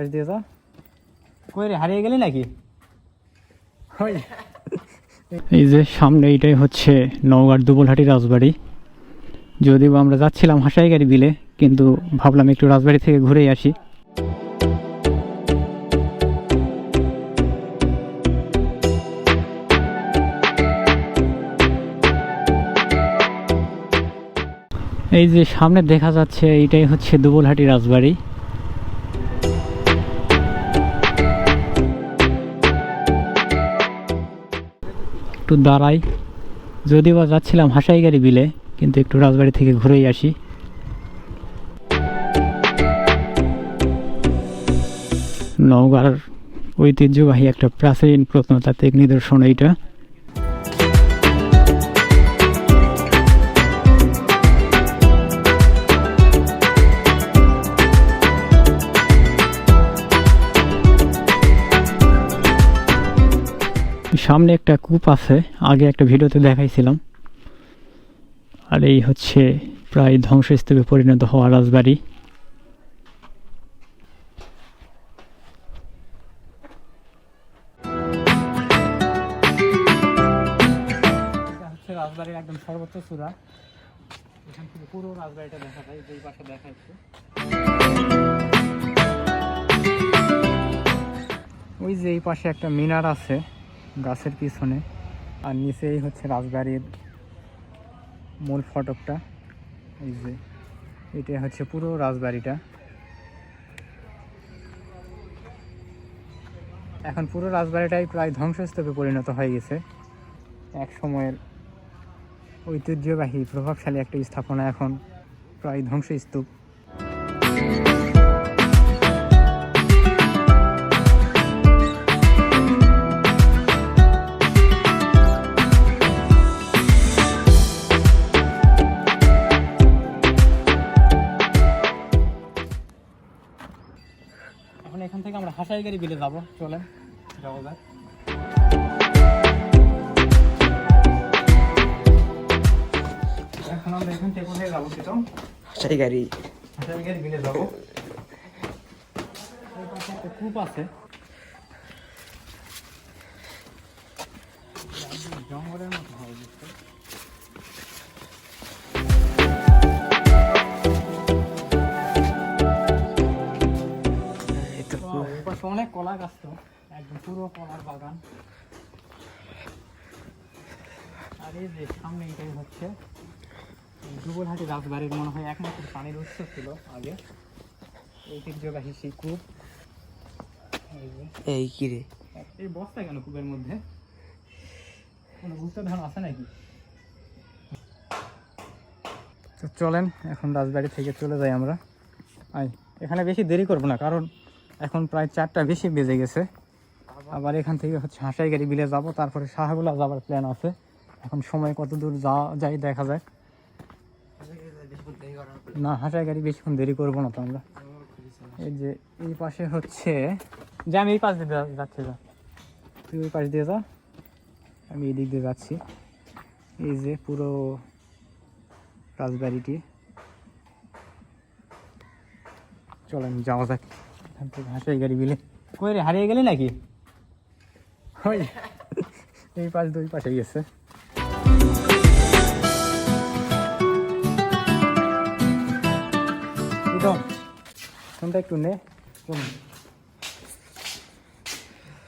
পাশ দিয়ে যা। কই রে, হারিয়ে গেলি নাকি? এই যে সামনে এইটাই হচ্ছে নওগাঁর দুবলহাটি রাজবাড়ি। যদিও আমরা যাচ্ছিলাম হাসাইগাড়ি বিলে, কিন্তু ভাবলাম একটু রাজবাড়ি থেকে ঘুরেই আসি। এই যে সামনে দেখা যাচ্ছে এইটাই হচ্ছে দুবলহাটি রাজবাড়ি। একটু দাঁড়াই, যদিও বা যাচ্ছিলাম হাসাইগাড়ি বিলে, কিন্তু একটু রাজবাড়ি থেকে ঘুরেই আসি। নওগাঁর ঐতিহ্যবাহী একটা প্রাচীন প্রত্নতাত্ত্বিক নিদর্শন এইটা। সামনে একটা কূপ আছে, আগে একটা ভিডিওতে দেখাইছিলাম। আর এই হচ্ছে প্রায় ধ্বংসস্তূপে পরিণত হওয়া রাজবাড়ি। রাজবাড়ির একদম সর্বোচ্চ চূড়া, এখান থেকে পুরো রাজবাড়িটা দেখা যায়। দুই পাশে দেখা যাচ্ছে, ওই যে এই পাশে একটা মিনার আছে গাছের পিছনে, আর নিচেই হচ্ছে রাজবাড়ির মূল ফটকটা। এই যে এটা হচ্ছে পুরো রাজবাড়িটা। এখন পুরো রাজবাড়িটাই প্রায় ধ্বংসস্তূপে পরিণত হয়ে গেছে। এক সময়ের ঐতিহ্যবাহী প্রভাবশালী একটা স্থাপনা এখন প্রায় ধ্বংসস্তূপ। এখন এখান থেকে আমরা হাসাইগাড়ি বিলে যাবো, চলেন যাওয়া যাক। এখন আমরা এখান থেকে কোথায় যাবো? সেটা হাসাইগাড়ি বিলে যাবো। এই পাশে একটা কূপ আছে, জঙ্গলের মতো হয় বুঝতে। অনেক কলা গাছ, তো একদম পুরো কলার বাগান। আর এই যে সামনে এটাই হচ্ছে দুবলহাটি রাজবাড়ির মনে হয় একমাত্র পানির উৎস ছিল আগে, ঐতিহ্যবাহী সেই কূপ। এই কি রে, এই বস্তা কেন কূপের মধ্যে? কোনো বুঝতে ধান আছে নাকি? তো চলেন এখন রাজবাড়ি থেকে চলে যাই আমরা। এখানে বেশি দেরি করবো না, কারণ এখন প্রায় 4টা বেশি বেজে গেছে। আবার এখান থেকে হচ্ছে হাসাইগাড়ি বিলে যাব, তারপরে শাহগুলা যাবার প্ল্যান আছে। এখন সময় কত দূর যাই দেখা যাক। না, হাসাইগাড়ি বেশিক্ষণ দেরি করবো না তো আমরা। এই যে এই পাশে হচ্ছে, যে আমি এই পাশ দিয়ে যাচ্ছি, যা তুই ওই পাশ দিয়ে যা, আমি এই দিক দিয়ে যাচ্ছি। এই যে পুরো রাজবাড়িটি, চলেন যাওয়া যাক এখান থেকে হাসাইগাড়ি বিলে। কই রে, হারিয়ে গেলি নাকি? ওই এই পাশ দুই পাশে গেছে। ফোনটা একটু নে,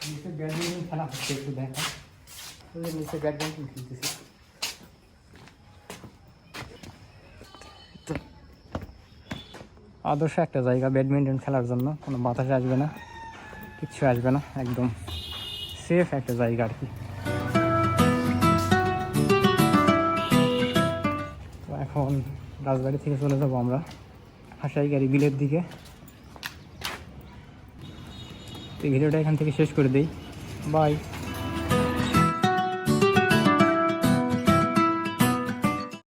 নিচে ব্যাডমিন্টন খেলা হচ্ছে, একটু দেখা। নিচে ব্যাডমিন্টন খেলতেছি। আদর্শ একটা জায়গা ব্যাডমিন্টন খেলার জন্য, কোনো বাতাস আসবে না, কিচ্ছু আসবে না, একদম সেফ একটা জায়গা আর কি। তো এখন রাজবাড়ি থেকে চলে যাবো আমরা হাসাইগাড়ি বিলের দিকে। এই ভিডিওটা এখান থেকে শেষ করে দিই, বাই।